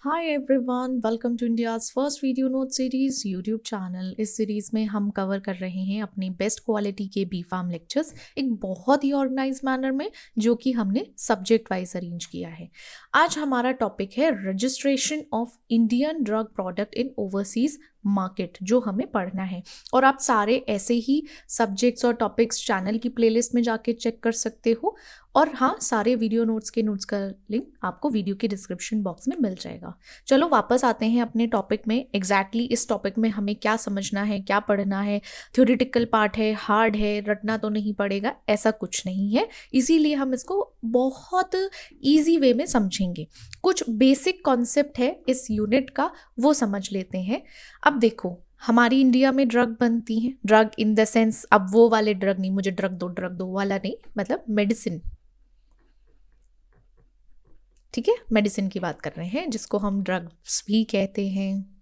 Hi everyone, welcome to India's first video note series YouTube channel. इस series में हम cover कर रहे हैं अपनी बेस्ट क्वालिटी के बी फार्म लेक्चर्स एक बहुत ही ऑर्गेनाइज मैनर में, जो कि हमने सब्जेक्ट वाइज अरेंज किया है। आज हमारा टॉपिक है registration of Indian drug product in overseas market, जो हमें पढ़ना है। और आप सारे ऐसे ही सब्जेक्ट्स और टॉपिक्स चैनल की प्लेलिस्ट में जाके चेक कर सकते हो। और हाँ, सारे वीडियो नोट्स का लिंक आपको वीडियो के डिस्क्रिप्शन बॉक्स में मिल जाएगा। चलो वापस आते हैं अपने टॉपिक में। एग्जैक्टली इस टॉपिक में हमें क्या समझना है, क्या पढ़ना है। थ्योरेटिकल पार्ट है, हार्ड है, रटना तो नहीं पड़ेगा, ऐसा कुछ नहीं है। इसीलिए हम इसको बहुत ईजी वे में समझेंगे। कुछ बेसिक कॉन्सेप्ट है इस यूनिट का, वो समझ लेते हैं। अब देखो, हमारी इंडिया में ड्रग बनती हैं। ड्रग इन द सेंस, अब वो वाले ड्रग नहीं, मुझे ड्रग दो वाला नहीं, मतलब मेडिसिन। ठीक है, मेडिसिन की बात कर रहे हैं, जिसको हम ड्रग्स भी कहते हैं।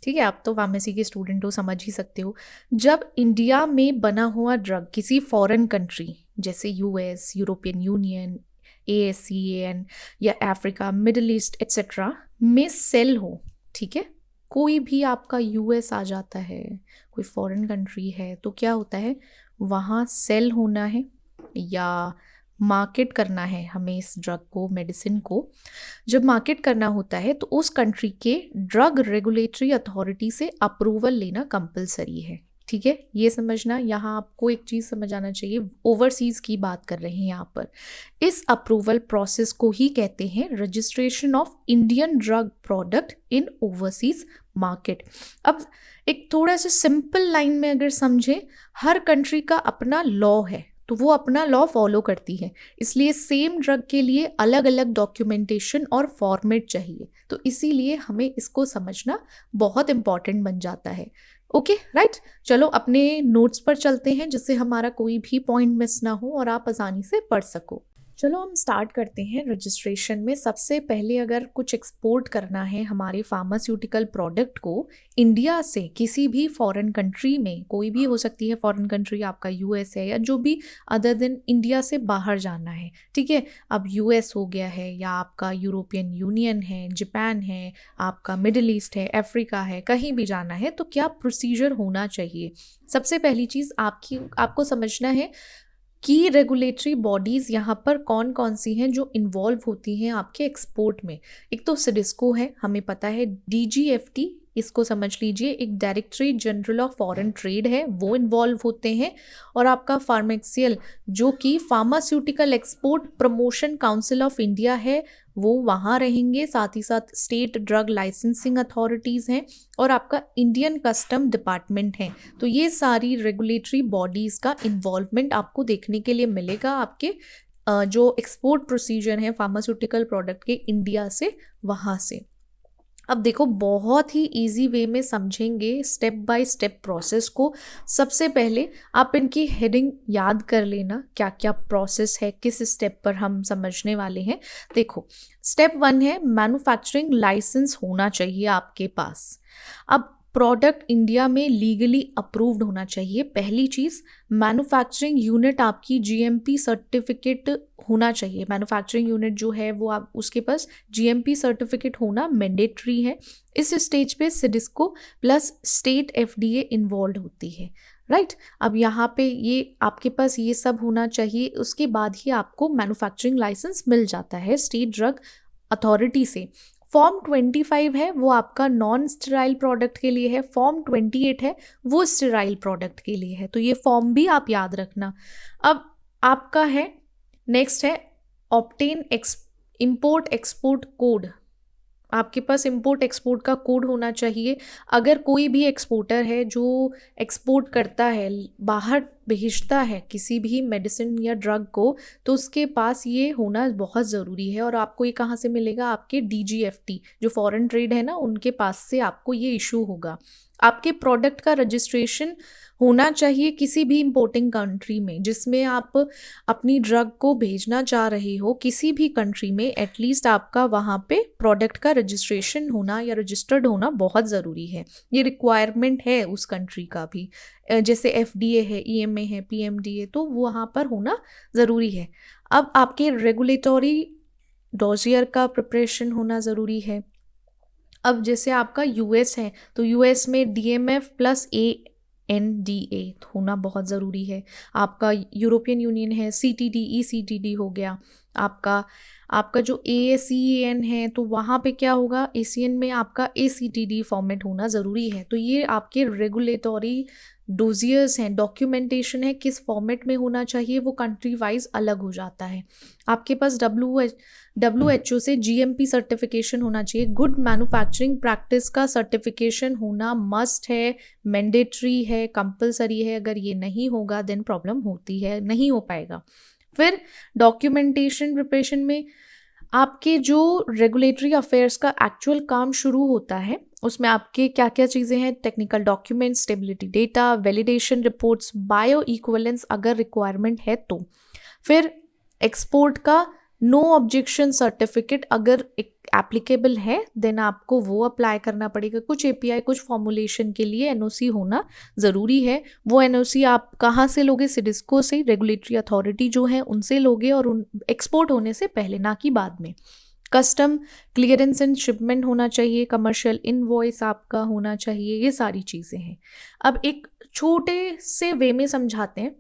ठीक है, आप तो फार्मेसी के स्टूडेंट हो, समझ ही सकते हो। जब इंडिया में बना हुआ ड्रग किसी फॉरेन कंट्री जैसे यूएस, यूरोपियन यूनियन, ASEAN या अफ्रीका, मिडिल ईस्ट एक्सेट्रा में सेल हो, ठीक है, कोई भी आपका यूएस आ जाता है, कोई फॉरेन कंट्री है, तो क्या होता है, वहाँ सेल होना है या मार्केट करना है हमें इस ड्रग को, मेडिसिन को। जब मार्केट करना होता है तो उस कंट्री के ड्रग रेगुलेटरी अथॉरिटी से अप्रूवल लेना कंपलसरी है। ठीक है, ये समझना। यहाँ आपको एक चीज़ समझ आना चाहिए, ओवरसीज की बात कर रहे हैं यहाँ पर। इस अप्रूवल प्रोसेस को ही कहते हैं registration of Indian drug product in overseas market. अब एक थोड़ा सा सिंपल लाइन में अगर समझें, हर कंट्री का अपना लॉ है, तो वो अपना लॉ फॉलो करती है, इसलिए सेम ड्रग के लिए अलग अलग डॉक्यूमेंटेशन और फॉर्मेट चाहिए। तो इसीलिए हमें इसको समझना बहुत इंपॉर्टेंट बन जाता है। ओके राइट, चलो अपने नोट्स पर चलते हैं, जिससे हमारा कोई भी पॉइंट मिस ना हो और आप आसानी से पढ़ सको। चलो हम स्टार्ट करते हैं रजिस्ट्रेशन में। सबसे पहले अगर कुछ एक्सपोर्ट करना है हमारे फार्मास्यूटिकल प्रोडक्ट को इंडिया से किसी भी फॉरेन कंट्री में, कोई भी हो सकती है फॉरेन कंट्री, आपका यूएस है या जो भी अदर देन इंडिया से बाहर जाना है, ठीक है। अब यूएस हो गया है, या आपका यूरोपियन यूनियन है, जापान है, आपका मिडिल ईस्ट है, अफ्रीका है, कहीं भी जाना है तो क्या प्रोसीजर होना चाहिए। सबसे पहली चीज़ आपको समझना है की रेगुलेटरी बॉडीज़ यहाँ पर कौन कौन सी हैं जो इन्वॉल्व होती हैं आपके एक्सपोर्ट में। एक तो सिडिस्को है, हमें पता है, DGFT, इसको समझ लीजिए, एक directorate general of foreign trade है, वो इन्वॉल्व होते हैं। और आपका फार्मेक्सियल, जो कि pharmaceutical export promotion council of India है, वो वहाँ रहेंगे। साथ ही साथ स्टेट ड्रग लाइसेंसिंग अथॉरिटीज़ हैं और आपका इंडियन कस्टम डिपार्टमेंट है। तो ये सारी रेगुलेटरी बॉडीज़ का इन्वॉल्वमेंट आपको देखने के लिए मिलेगा आपके जो एक्सपोर्ट प्रोसीजर है फार्मास्यूटिकल प्रोडक्ट के इंडिया से, वहाँ से। अब देखो, बहुत ही इजी वे में समझेंगे स्टेप बाय स्टेप प्रोसेस को। सबसे पहले आप इनकी हेडिंग याद कर लेना, क्या क्या प्रोसेस है, किस स्टेप पर हम समझने वाले हैं। देखो, स्टेप 1 है मैन्युफैक्चरिंग लाइसेंस होना चाहिए आपके पास। अब प्रोडक्ट इंडिया में लीगली अप्रूव्ड होना चाहिए। पहली चीज़, मैन्युफैक्चरिंग यूनिट आपकी GMP सर्टिफिकेट होना चाहिए। मैन्युफैक्चरिंग यूनिट जो है वो आप उसके पास GMP सर्टिफिकेट होना मैंडेटरी है। इस स्टेज पे सिडिस्को प्लस स्टेट FDA इन्वॉल्व होती है, राइट। अब यहाँ पे ये आपके पास ये सब होना चाहिए, उसके बाद ही आपको मैन्युफैक्चरिंग लाइसेंस मिल जाता है स्टेट ड्रग अथॉरिटी से। फॉर्म 25 है, वो आपका नॉन स्टेराइल प्रोडक्ट के लिए है। फॉर्म 28 है, वो स्टेराइल प्रोडक्ट के लिए है। तो ये फॉर्म भी आप याद रखना। अब आपका है, नेक्स्ट है ऑब्टेन इंपोर्ट एक्सपोर्ट कोड। आपके पास इंपोर्ट एक्सपोर्ट का कोड होना चाहिए। अगर कोई भी एक्सपोर्टर है जो एक्सपोर्ट करता है, बाहर भेजता है किसी भी मेडिसिन या ड्रग को, तो उसके पास ये होना बहुत ज़रूरी है। और आपको ये कहाँ से मिलेगा, आपके DGFT जो फॉरेन ट्रेड है ना, उनके पास से आपको ये इशू होगा। आपके प्रोडक्ट का रजिस्ट्रेशन होना चाहिए किसी भी इंपोर्टिंग कंट्री में, जिसमें आप अपनी ड्रग को भेजना चाह रहे हो, किसी भी कंट्री में एटलीस्ट आपका वहाँ पे प्रोडक्ट का रजिस्ट्रेशन होना या रजिस्टर्ड होना बहुत ज़रूरी है। ये रिक्वायरमेंट है उस कंट्री का भी। जैसे FDA है, EMA है, PMDA, तो वहाँ पर होना ज़रूरी है। अब आपके रेगुलेटरी डॉजियर का प्रिपरेशन होना ज़रूरी है। अब जैसे आपका यूएस है तो यूएस में डीएमएफ प्लस एनडीए होना बहुत ज़रूरी है। आपका यूरोपियन यूनियन है सीटीडी ईसीटीडी हो गया। आपका आपका जो एएसीएन है तो वहाँ पे क्या होगा, एसीएन में आपका एसीटीडी फॉर्मेट होना ज़रूरी है। तो ये आपके रेगुलेटरी डोजियर्स हैं, डॉक्यूमेंटेशन है किस फॉर्मेट में होना चाहिए वो कंट्री वाइज अलग हो जाता है। आपके पास WHO से जीएमपी सर्टिफिकेशन होना चाहिए, गुड मैन्युफैक्चरिंग प्रैक्टिस का सर्टिफिकेशन होना मस्ट है, मैंडेटरी है, कंपलसरी है। अगर ये नहीं होगा देन प्रॉब्लम होती है, नहीं हो पाएगा। फिर डॉक्यूमेंटेशन प्रिपरेशन में आपके जो रेगुलेटरी अफेयर्स का एक्चुअल काम शुरू होता है उसमें आपके क्या क्या चीज़ें हैं, technical document, stability data, validation reports, bio equivalence अगर रिक्वायरमेंट है तो। फिर एक्सपोर्ट का नो ऑब्जेक्शन सर्टिफिकेट अगर एप्लीकेबल है देन आपको वो अप्लाई करना पड़ेगा। कुछ एपीआई कुछ फॉर्मुलेशन के लिए एनओसी होना ज़रूरी है। वो एनओसी आप कहाँ से लोगे, सिडिस्को से, रेगुलेटरी अथॉरिटी जो है उनसे लोगे, और उन एक्सपोर्ट होने से पहले ना कि बाद में। कस्टम क्लियरेंस एंड शिपमेंट होना चाहिए, कमर्शियल इनवॉइस आपका होना चाहिए, ये सारी चीज़ें हैं। अब एक छोटे से वे में समझाते हैं।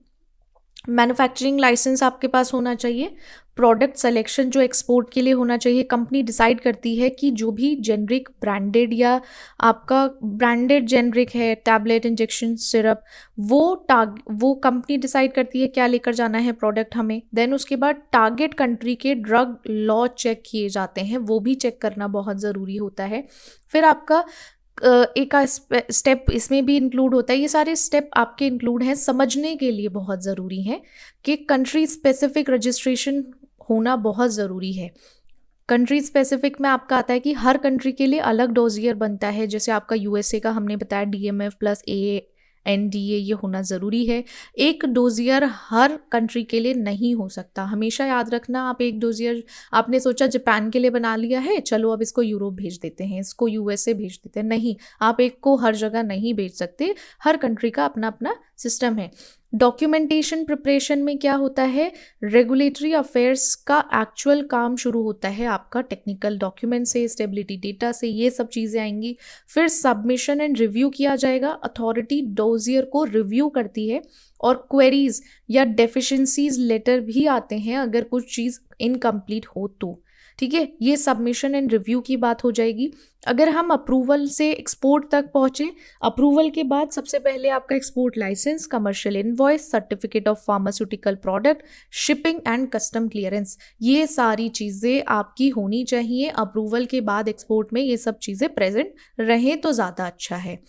मैन्युफैक्चरिंग लाइसेंस आपके पास होना चाहिए। प्रोडक्ट सिलेक्शन जो एक्सपोर्ट के लिए होना चाहिए, कंपनी डिसाइड करती है कि जो भी जेनरिक ब्रांडेड या आपका ब्रांडेड जेनरिक है, टैबलेट, इंजेक्शन, सिरप, वो कंपनी डिसाइड करती है क्या लेकर जाना है प्रोडक्ट हमें। देन उसके बाद टारगेट कंट्री के ड्रग लॉ चेक किए जाते हैं, वो भी चेक करना बहुत ज़रूरी होता है। फिर आपका एक स्टेप इसमें भी इंक्लूड होता है। ये सारे स्टेप आपके इंक्लूड हैं, समझने के लिए बहुत ज़रूरी हैं कि कंट्री स्पेसिफिक रजिस्ट्रेशन होना बहुत ज़रूरी है। कंट्री स्पेसिफिक में आपका आता है कि हर कंट्री के लिए अलग डोजियर बनता है। जैसे आपका यूएसए का हमने बताया डीएमएफ प्लस एनडीए ये होना ज़रूरी है। एक डोजियर हर कंट्री के लिए नहीं हो सकता, हमेशा याद रखना। आप एक डोजियर आपने सोचा जापान के लिए बना लिया है, चलो अब इसको यूरोप भेज देते हैं, इसको यूएसए भेज देते हैं, नहीं, आप एक को हर जगह नहीं भेज सकते। हर कंट्री का अपना अपना सिस्टम है। डॉक्यूमेंटेशन प्रिपरेशन में क्या होता है, रेगुलेटरी अफेयर्स का एक्चुअल काम शुरू होता है आपका टेक्निकल डॉक्यूमेंट से, स्टेबिलिटी डेटा से, ये सब चीज़ें आएंगी। फिर सबमिशन एंड रिव्यू किया जाएगा, अथॉरिटी डोजियर को रिव्यू करती है, और क्वेरीज या डेफिशिएंसीज लेटर भी आते हैं अगर कुछ चीज़ इनकम्प्लीट हो तो। ठीक है, ये सबमिशन एंड रिव्यू की बात हो जाएगी। अगर हम अप्रूवल से एक्सपोर्ट तक पहुँचे, अप्रूवल के बाद सबसे पहले आपका export licence, commercial invoice, certificate of pharmaceutical product, shipping and custom clearance, ये सारी चीज़ें आपकी होनी चाहिए। अप्रूवल के बाद एक्सपोर्ट में ये सब चीज़ें प्रेजेंट रहें तो ज़्यादा अच्छा है।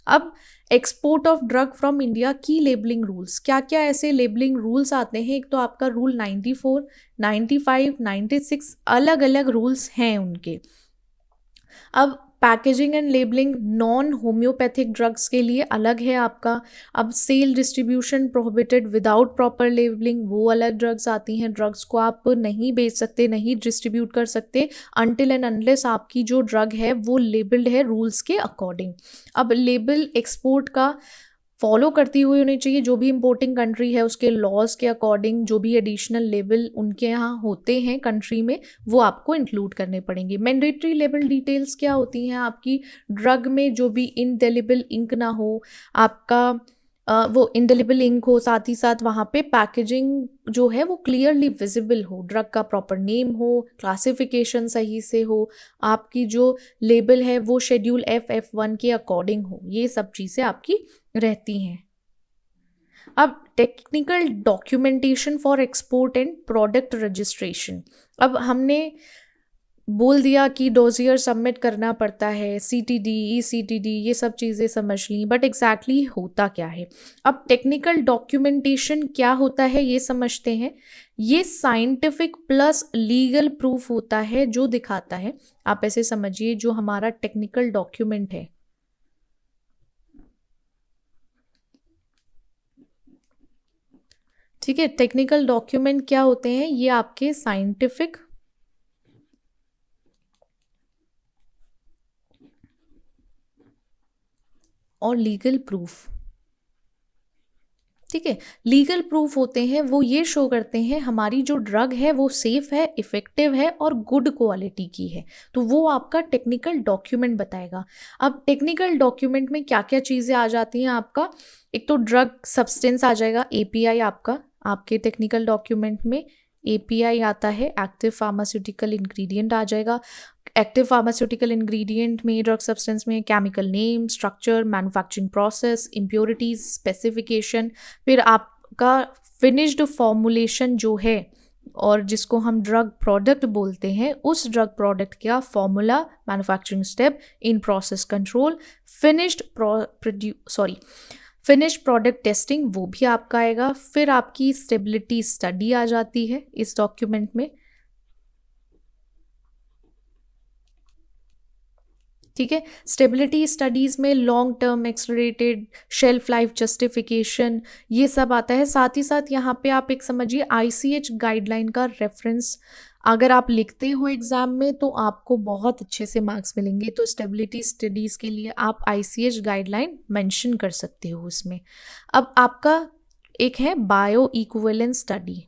अब export of drug from India की लेबलिंग रूल्स, क्या क्या ऐसे लेबलिंग रूल्स आते हैं। एक तो आपका रूल 94, 95, 96 अलग अलग रूल्स हैं उनके। अब packaging and labelling non homeopathic drugs के लिए अलग है आपका। अब sale distribution prohibited without proper labelling, वो अलग ड्रग्स आती हैं। ड्रग्स को आप नहीं बेच सकते, नहीं डिस्ट्रीब्यूट कर सकते अनटिल एंड अनलेस आपकी जो ड्रग है वो लेबल्ड है रूल्स के अकॉर्डिंग। अब लेबल एक्सपोर्ट का फॉलो करती हुई होनी चाहिए, जो भी इम्पोर्टिंग कंट्री है उसके लॉज के अकॉर्डिंग जो भी एडिशनल लेबल उनके यहाँ होते हैं कंट्री में वो आपको इंक्लूड करने पड़ेंगे। मैंडेटरी लेबल डिटेल्स क्या होती हैं आपकी, ड्रग में जो भी इनडेलिबल इंक ना हो, आपका वो इंडेलिबल इंक हो, साथ ही साथ वहाँ पे पैकेजिंग जो है वो क्लियरली विजिबल हो, ड्रग का प्रॉपर नेम हो, क्लासिफिकेशन सही से हो, आपकी जो लेबल है वो शेड्यूल F1 के अकॉर्डिंग हो, ये सब चीज़ें आपकी रहती हैं। अब technical documentation for export and product registration, अब हमने बोल दिया कि डोजियर सबमिट करना पड़ता है, सीटीडी ईसीटीडी ये सब चीज़ें समझ ली, बट एग्जैक्टली होता क्या है। अब टेक्निकल डॉक्यूमेंटेशन क्या होता है ये समझते हैं। ये साइंटिफिक प्लस लीगल प्रूफ होता है जो दिखाता है, आप ऐसे समझिए जो हमारा टेक्निकल डॉक्यूमेंट है, ठीक है। टेक्निकल डॉक्यूमेंट क्या होते हैं, ये आपके साइंटिफिक और लीगल प्रूफ ठीक है। लीगल प्रूफ होते हैं, वो ये शो करते हैं हमारी जो ड्रग है वो सेफ है, इफेक्टिव है और गुड क्वालिटी की है, तो वो आपका टेक्निकल डॉक्यूमेंट बताएगा। अब टेक्निकल डॉक्यूमेंट में क्या क्या चीज़ें आ जाती हैं आपका, एक तो ड्रग सब्सटेंस आ जाएगा, एपीआई आपका, आपके टेक्निकल डॉक्यूमेंट में एपीआई आता है, एक्टिव फार्मास्यूटिकल इंग्रेडिएंट आ जाएगा। एक्टिव फार्मास्यूटिकल इंग्रेडिएंट में, ड्रग सब्सटेंस में chemical name, structure, manufacturing process, impurities, specification, फिर आपका फिनिश्ड फॉर्मुलेशन जो है और जिसको हम ड्रग प्रोडक्ट बोलते हैं, उस ड्रग प्रोडक्ट का formula, manufacturing step, in process control, finished product testing, वो भी आपका आएगा। फिर आपकी स्टेबिलिटी स्टडी आ जाती है इस डॉक्यूमेंट में, ठीक है। स्टेबिलिटी स्टडीज़ में long term accelerated shelf life justification, ये सब आता है। साथ ही साथ यहाँ पे आप एक समझिए आईसीएच गाइडलाइन का रेफरेंस अगर आप लिखते हो एग्ज़ाम में तो आपको बहुत अच्छे से मार्क्स मिलेंगे, तो स्टेबिलिटी स्टडीज़ के लिए आप आईसीएच गाइडलाइन मेंशन कर सकते हो उसमें। अब आपका एक है बायो इक्विवेलेंस स्टडी,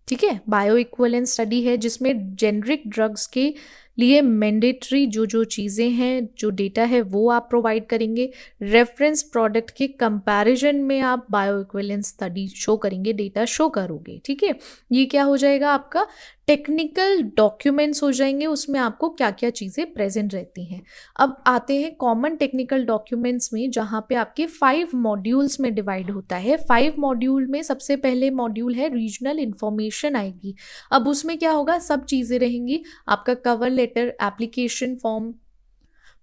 ठीक है। बायो इक्विवेलेंस स्टडी है जिसमें जेनरिक ड्रग्स के लिए मैंडेटरी जो जो चीज़ें हैं, जो डेटा है वो आप प्रोवाइड करेंगे। रेफरेंस प्रोडक्ट के कंपैरिजन में आप बायो इक्विवेलेंस स्टडी शो करेंगे, डेटा शो करोगे, ठीक है। ये क्या हो जाएगा आपका टेक्निकल डॉक्यूमेंट्स हो जाएंगे, उसमें आपको क्या क्या चीज़ें प्रेजेंट रहती हैं। अब आते हैं कॉमन टेक्निकल डॉक्यूमेंट्स में, जहाँ पे आपके 5 मॉड्यूल्स में डिवाइड होता है। 5 मॉड्यूल में सबसे पहले मॉड्यूल है रीजनल इन्फॉर्मेशन आएगी। अब उसमें क्या होगा, सब चीज़ें रहेंगी, आपका cover letter, application form,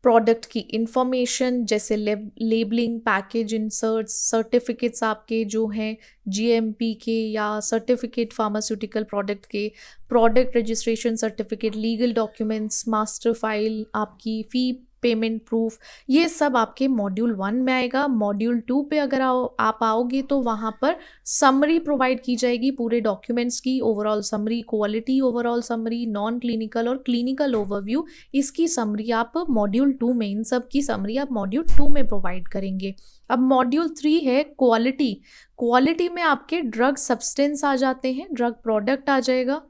product की इंफॉर्मेशन जैसे लेबलिंग, पैकेज इंसर्ट्स, सर्टिफिकेट्स आपके जो हैं जीएमपी के या सर्टिफिकेट फार्मास्यूटिकल प्रोडक्ट के, product registration certificate, legal documents, master file, आपकी फ़ी पेमेंट प्रूफ, ये सब आपके मॉड्यूल 1 में आएगा। मॉड्यूल 2 पे अगर आप आओगे तो वहाँ पर समरी प्रोवाइड की जाएगी पूरे डॉक्यूमेंट्स की, overall summary, quality overall summary, non clinical और क्लिनिकल ओवरव्यू, इसकी समरी आप मॉड्यूल 2 में, इन सब की समरी आप मॉड्यूल 2 में प्रोवाइड करेंगे। अब मॉड्यूल 3 है क्वालिटी। क्वालिटी में आपके ड्रग सब्सटेंस आ जाते हैं, ड्रग प्रोडक्ट आ जाएगा।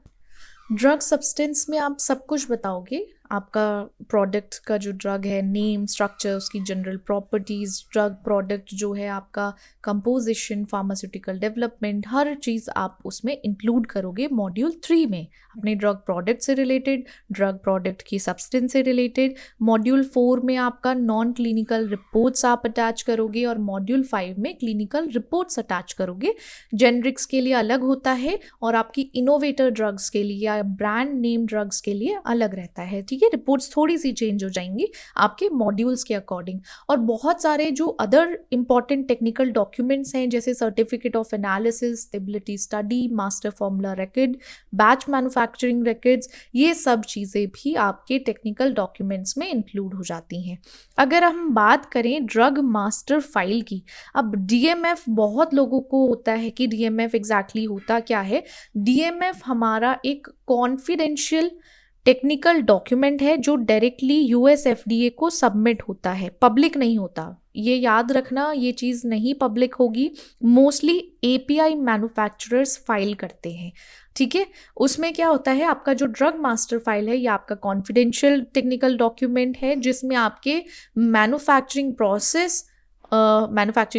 ड्रग सब्सटेंस में आप सब कुछ बताओगे, आपका प्रोडक्ट का जो ड्रग है, नेम, स्ट्रक्चर, उसकी जनरल प्रॉपर्टीज़, ड्रग प्रोडक्ट जो है आपका कंपोजिशन, फार्मास्यूटिकल डेवलपमेंट, हर चीज़ आप उसमें इंक्लूड करोगे मॉड्यूल 3 में, अपने ड्रग प्रोडक्ट से रिलेटेड, ड्रग प्रोडक्ट की सब्सटेंस से रिलेटेड। मॉड्यूल 4 में आपका नॉन क्लिनिकल रिपोर्ट्स आप अटैच करोगे और मॉड्यूल 5 में क्लिनिकल रिपोर्ट्स अटैच करोगे। जेनरिक्स के लिए अलग होता है और आपकी इनोवेटर ड्रग्स के लिए या ब्रांड नेम ड्रग्स के लिए अलग रहता है, ठीक है। रिपोर्ट्स थोड़ी सी चेंज हो जाएंगी आपके मॉड्यूल्स के अकॉर्डिंग। और बहुत सारे जो अदर इंपॉर्टेंट टेक्निकल डॉक्यूमेंट्स हैं जैसे certificate of analysis, stability study, master formula record, batch manufacturing records, ये सब चीज़ें भी आपके टेक्निकल डॉक्यूमेंट्स में इंक्लूड हो जाती हैं। अगर हम बात करें ड्रग मास्टर फाइल की, अब डीएमएफ बहुत लोगों को होता है कि डीएमएफ एग्जैक्टली होता क्या है। डीएमएफ हमारा एक कॉन्फिडेंशियल टेक्निकल डॉक्यूमेंट है जो डायरेक्टली यूएस एफडीए को सबमिट होता है, पब्लिक नहीं होता। ये याद रखना, ये चीज़ नहीं पब्लिक होगी। मोस्टली एपीआई मैन्युफैक्चरर्स फाइल करते हैं, ठीक है। उसमें क्या होता है, आपका जो ड्रग मास्टर फाइल है ये आपका कॉन्फिडेंशियल टेक्निकल डॉक्यूमेंट है जिसमें आपके मैन्युफैक्चरिंग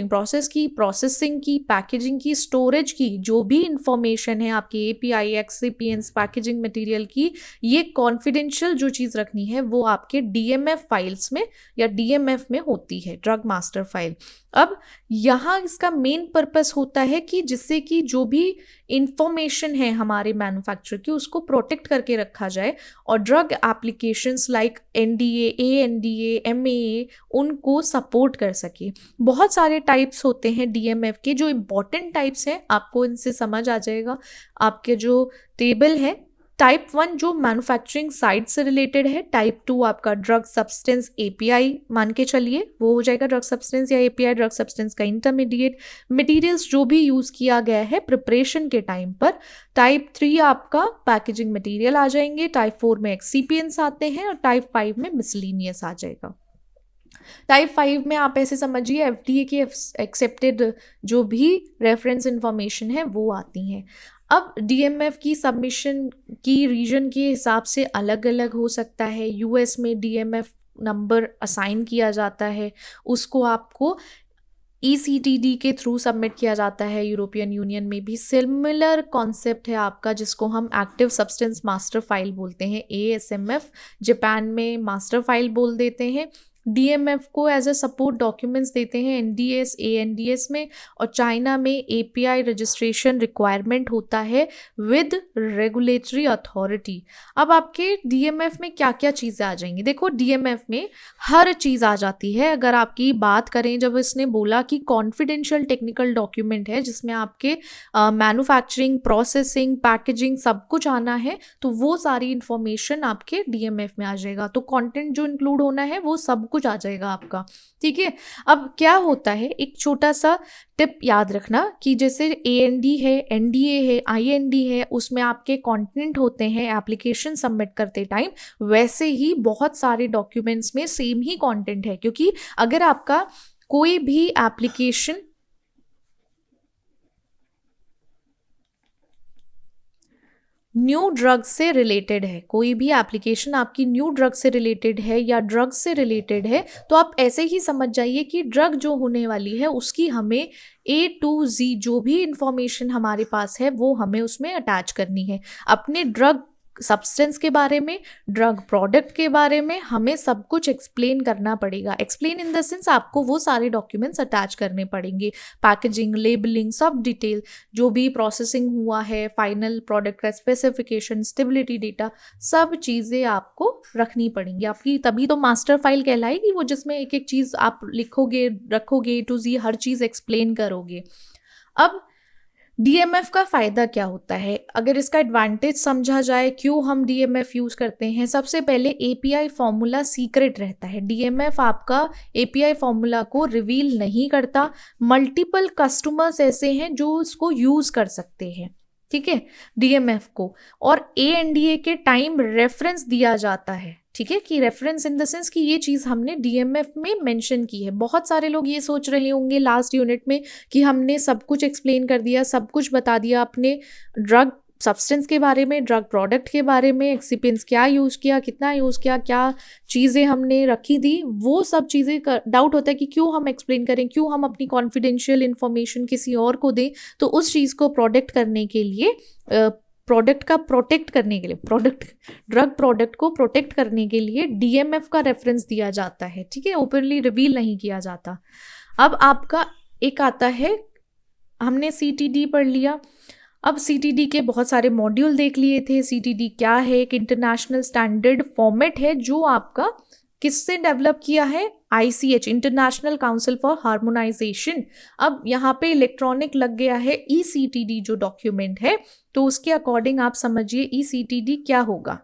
प्रोसेस की, प्रोसेसिंग की, पैकेजिंग की, स्टोरेज की जो भी इंफॉर्मेशन है आपके एपीआई, एक्ससिपिएंट्स, पैकेजिंग मटेरियल की, ये कॉन्फिडेंशियल जो चीज़ रखनी है वो आपके डीएमएफ फाइल्स में या डीएमएफ में होती है, ड्रग मास्टर फाइल। अब यहाँ इसका मेन पर्पस होता है कि जिससे कि जो भी इंफॉर्मेशन है हमारे मैन्युफैक्चरर की उसको प्रोटेक्ट करके रखा जाए और ड्रग एप्लीकेशंस लाइक एनडीए, एएनडीए, एमएए उनको सपोर्ट कर सके। बहुत सारे टाइप्स होते हैं डीएमएफ के, जो इम्पॉर्टेंट टाइप्स हैं आपको इनसे समझ आ जाएगा। आपके जो टेबल है टाइप 1 जो मैन्युफैक्चरिंग साइट से रिलेटेड है, टाइप 2 आपका ड्रग सब्सटेंस एपीआई मान के चलिए वो हो जाएगा ड्रग सब्सटेंस या एपीआई ड्रग सब्सटेंस का इंटरमीडिएट, मटेरियल्स जो भी यूज़ किया गया है प्रिपरेशन के टाइम पर। टाइप 3 आपका पैकेजिंग मटेरियल आ जाएंगे, टाइप 4 में एक्सीपियंट्स आते हैं और टाइप 5 में मिसलीनियस आ जाएगा। टाइप 5 में आप ऐसे समझिए एफडीए की एक्सेप्टेड जो भी रेफरेंस इंफॉर्मेशन है वो आती हैं। अब डीएमएफ की सबमिशन की रीजन के हिसाब से अलग अलग हो सकता है। यूएस में डीएमएफ नंबर असाइन किया जाता है, उसको आपको ईसीटीडी के थ्रू सबमिट किया जाता है। यूरोपियन यूनियन में भी सिमिलर कॉन्सेप्ट है आपका, जिसको हम एक्टिव सब्सटेंस मास्टर फाइल बोलते हैं, एएसएमएफ। जापान में मास्टर फाइल बोल देते हैं। डीएमएफ को एज अ सपोर्ट डॉक्यूमेंट्स देते हैं एनडीएस एएनडीएस में, और चाइना में एपीआई रजिस्ट्रेशन रिक्वायरमेंट होता है विद रेगुलेटरी अथॉरिटी। अब आपके डीएमएफ में क्या क्या चीज़ें आ जाएंगी? देखो डीएमएफ में हर चीज़ आ जाती है। अगर आपकी बात करें, जब इसने बोला कि कॉन्फिडेंशियल टेक्निकल डॉक्यूमेंट है जिसमें आपके मैन्युफैक्चरिंग, प्रोसेसिंग, पैकेजिंग सब कुछ आना है, तो वो सारी इंफॉर्मेशन आपके डीएमएफ में आ जाएगा। तो कंटेंट जो इंक्लूड होना है वो सब कुछ आ जाएगा आपका, ठीक है। अब क्या होता है, एक छोटा सा टिप याद रखना कि जैसे एएनडी है, एनडीए है, आईएनडी है, उसमें आपके कंटेंट होते हैं एप्लीकेशन सबमिट करते टाइम, वैसे ही बहुत सारे डॉक्यूमेंट्स में सेम ही कंटेंट है। क्योंकि अगर आपका कोई भी एप्लीकेशन न्यू ड्रग से रिलेटेड है, कोई भी एप्लीकेशन आपकी न्यू ड्रग से रिलेटेड है या ड्रग से रिलेटेड है, तो आप ऐसे ही समझ जाइए कि ड्रग जो होने वाली है उसकी हमें A to Z जो भी इंफॉर्मेशन हमारे पास है वो हमें उसमें अटैच करनी है। अपने ड्रग सब्सटेंस के बारे में, ड्रग प्रोडक्ट के बारे में हमें सब कुछ एक्सप्लेन करना पड़ेगा। एक्सप्लेन इन द सेंस आपको वो सारे डॉक्यूमेंट्स अटैच करने पड़ेंगे, पैकेजिंग, लेबलिंग, सब डिटेल, जो भी प्रोसेसिंग हुआ है, फाइनल प्रोडक्ट का स्पेसिफिकेशन, स्टेबिलिटी डेटा, सब चीज़ें आपको रखनी पड़ेंगी आपकी। तभी तो मास्टर फाइल कहलाएगी वो, जिसमें एक एक चीज़ आप लिखोगे, रखोगे, A to Z her cheese explain करोगे। अब डीएमएफ का फ़ायदा क्या होता है? अगर इसका एडवांटेज समझा जाए, क्यों हम डीएमएफ यूज़ करते हैं, सबसे पहले एपीआई फॉर्मूला सीक्रेट रहता है। डीएमएफ आपका एपीआई फॉर्मूला को रिवील नहीं करता। मल्टीपल कस्टमर्स ऐसे हैं जो इसको यूज़ कर सकते हैं, ठीक है, डीएमएफ को। और एएनडीए के टाइम रेफरेंस दिया जाता है, ठीक है, कि रेफरेंस इन द सेंस कि ये चीज़ हमने डीएमएफ में मेंशन की है। बहुत सारे लोग ये सोच रहे होंगे लास्ट यूनिट में कि हमने सब कुछ एक्सप्लेन कर दिया, सब कुछ बता दिया अपने ड्रग सब्सटेंस के बारे में, ड्रग प्रोडक्ट के बारे में, एक्सिपिएंट्स क्या यूज़ किया, कितना यूज़ किया, क्या चीज़ें हमने रखी थी, वो सब चीज़ें डाउट होता है कि क्यों हम एक्सप्लेन करें, क्यों हम अपनी कॉन्फिडेंशियल इन्फॉर्मेशन किसी और को दें। तो उस चीज़ को प्रोटेक्ट करने के लिए, प्रोडक्ट का प्रोटेक्ट करने के लिए, ड्रग प्रोडक्ट को प्रोटेक्ट करने के लिए डीएमएफ का रेफरेंस दिया जाता है, ठीक है, ओपनली रिवील नहीं किया जाता। अब आपका एक आता है, हमने सीटीडी पढ़ लिया। अब सीटीडी के बहुत सारे मॉड्यूल देख लिए थे। सीटीडी क्या है? एक इंटरनेशनल स्टैंडर्ड फॉर्मेट है जो आपका किससे डेवलप किया है? ICH, international council for harmonisation. अब यहाँ पे इलेक्ट्रॉनिक लग गया है ECTD जो डॉक्यूमेंट है, तो उसके अकॉर्डिंग आप समझिए ECTD क्या होगा।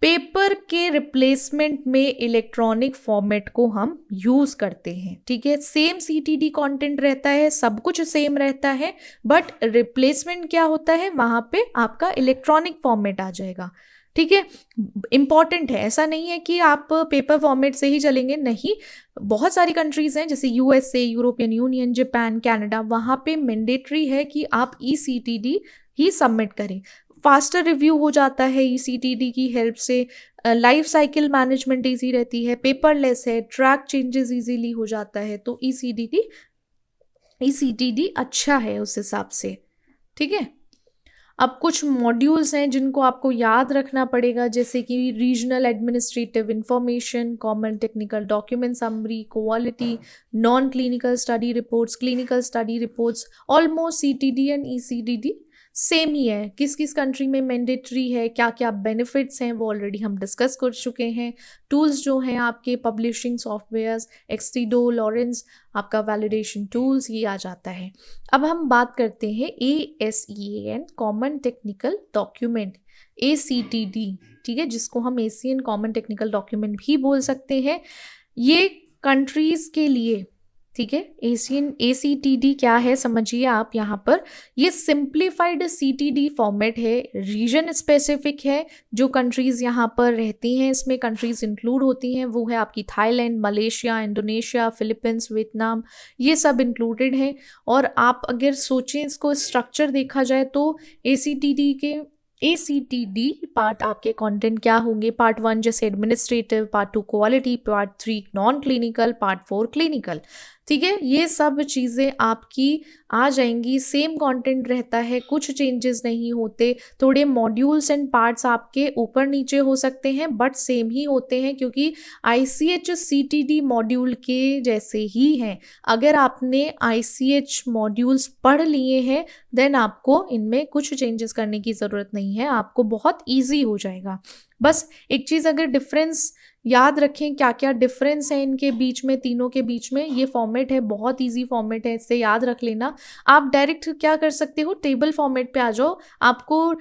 पेपर के रिप्लेसमेंट में इलेक्ट्रॉनिक फॉर्मेट को हम यूज करते हैं, ठीक है। सेम CTD कंटेंट रहता है, सब कुछ सेम रहता है, बट रिप्लेसमेंट क्या होता है, वहां पे आपका इलेक्ट्रॉनिक फॉर्मेट आ जाएगा, ठीक है। इंपॉर्टेंट है, ऐसा नहीं है कि आप पेपर फॉर्मेट से ही चलेंगे, नहीं। बहुत सारी कंट्रीज हैं जैसे USA, European union, Japan, Canada, वहाँ पे मैंडेटरी है कि आप ECTD ही सबमिट करें। फास्टर रिव्यू हो जाता है ECTD की हेल्प से, लाइफ साइकिल मैनेजमेंट ईजी रहती है, पेपरलेस है, ट्रैक चेंजेस इजीली हो जाता है। तो ECTD अच्छा है उस हिसाब से, ठीक है। अब कुछ मॉड्यूल्स हैं जिनको आपको याद रखना पड़ेगा, जैसे कि regional administrative information, common technical document summary, quality, non clinical study reports, clinical study reports. Almost CTD and ECTD same ही है, किस किस कंट्री में मैंडेटरी है, क्या क्या बेनिफिट्स हैं वो ऑलरेडी हम डिस्कस कर चुके हैं। टूल्स जो हैं आपके पब्लिशिंग सॉफ्टवेयर्स, एक्सटीडो, लॉरेंस, आपका वैलिडेशन टूल्स, ये आ जाता है। अब हम बात करते हैं ASEAN common technical document, ACTD, ठीक है, जिसको हम एशियन कॉमन टेक्निकल डॉक्यूमेंट भी बोल सकते हैं। ये कंट्रीज के लिए, ठीक है, एशियन ACTD क्या है समझिए आप यहाँ पर। ये सिंप्लीफाइड CTD फॉर्मेट है, रीजन स्पेसिफिक है। जो कंट्रीज़ यहाँ पर रहती हैं, इसमें कंट्रीज़ इंक्लूड होती हैं, वो है आपकी Thailand, Malaysia, Indonesia, Philippines, Vietnam, ये सब इंक्लूडेड हैं। और आप अगर सोचें, इसको स्ट्रक्चर देखा जाए तो ACTD पार्ट आपके कंटेंट क्या होंगे, पार्ट 1 जैसे administrative, part 2 quality, part 3 non clinical, part 4 clinical, ठीक है। ये सब चीज़ें आपकी आ जाएंगी, सेम कंटेंट रहता है, कुछ चेंजेस नहीं होते। थोड़े मॉड्यूल्स एंड पार्ट्स आपके ऊपर नीचे हो सकते हैं बट सेम ही होते हैं, क्योंकि ICH CTD मॉड्यूल के जैसे ही हैं। अगर आपने ICH मॉड्यूल्स पढ़ लिए हैं देन आपको इनमें कुछ चेंजेस करने की ज़रूरत नहीं है, आपको बहुत ईजी हो जाएगा। बस एक चीज़ अगर डिफरेंस याद रखें, क्या क्या डिफरेंस है इनके बीच में, तीनों के बीच में, ये फॉर्मेट है, बहुत इजी फॉर्मेट है, इससे याद रख लेना। आप डायरेक्ट क्या कर सकते हो, टेबल फॉर्मेट पे आ जाओ, आपको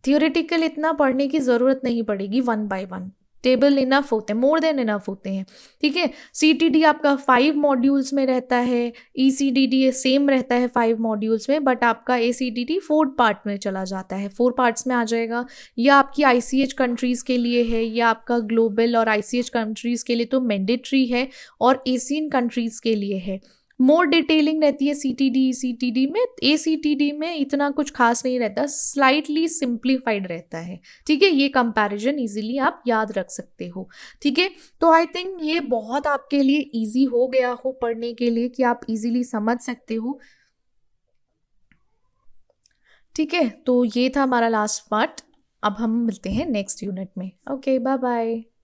थियोरेटिकल इतना पढ़ने की ज़रूरत नहीं पड़ेगी, 1 बाय 1 टेबल इनफ होते हैं, मोर देन इनफ होते हैं, ठीक है। CTD आपका 5 मॉड्यूल्स में रहता है, ECDD सेम रहता है 5 मॉड्यूल्स में, बट आपका ACTD 4 पार्ट में चला जाता है, 4 पार्ट्स में आ जाएगा। या आपकी ICH कंट्रीज़ के लिए है, या आपका ग्लोबल और ICH कंट्रीज़ के लिए तो मैंडेटरी है, और एशियन कंट्रीज़ के लिए है। मोर डिटेलिंग रहती है CTD में, ACTD में इतना कुछ खास नहीं रहता, स्लाइटली सिंप्लीफाइड रहता है, ठीक है। ये कंपैरिजन इजीली आप याद रख सकते हो, ठीक है। तो आई थिंक ये बहुत आपके लिए इजी हो गया हो पढ़ने के लिए, कि आप इजीली समझ सकते हो, ठीक है। तो ये था हमारा लास्ट पार्ट, अब हम मिलते हैं नेक्स्ट यूनिट में। Okay, bye bye.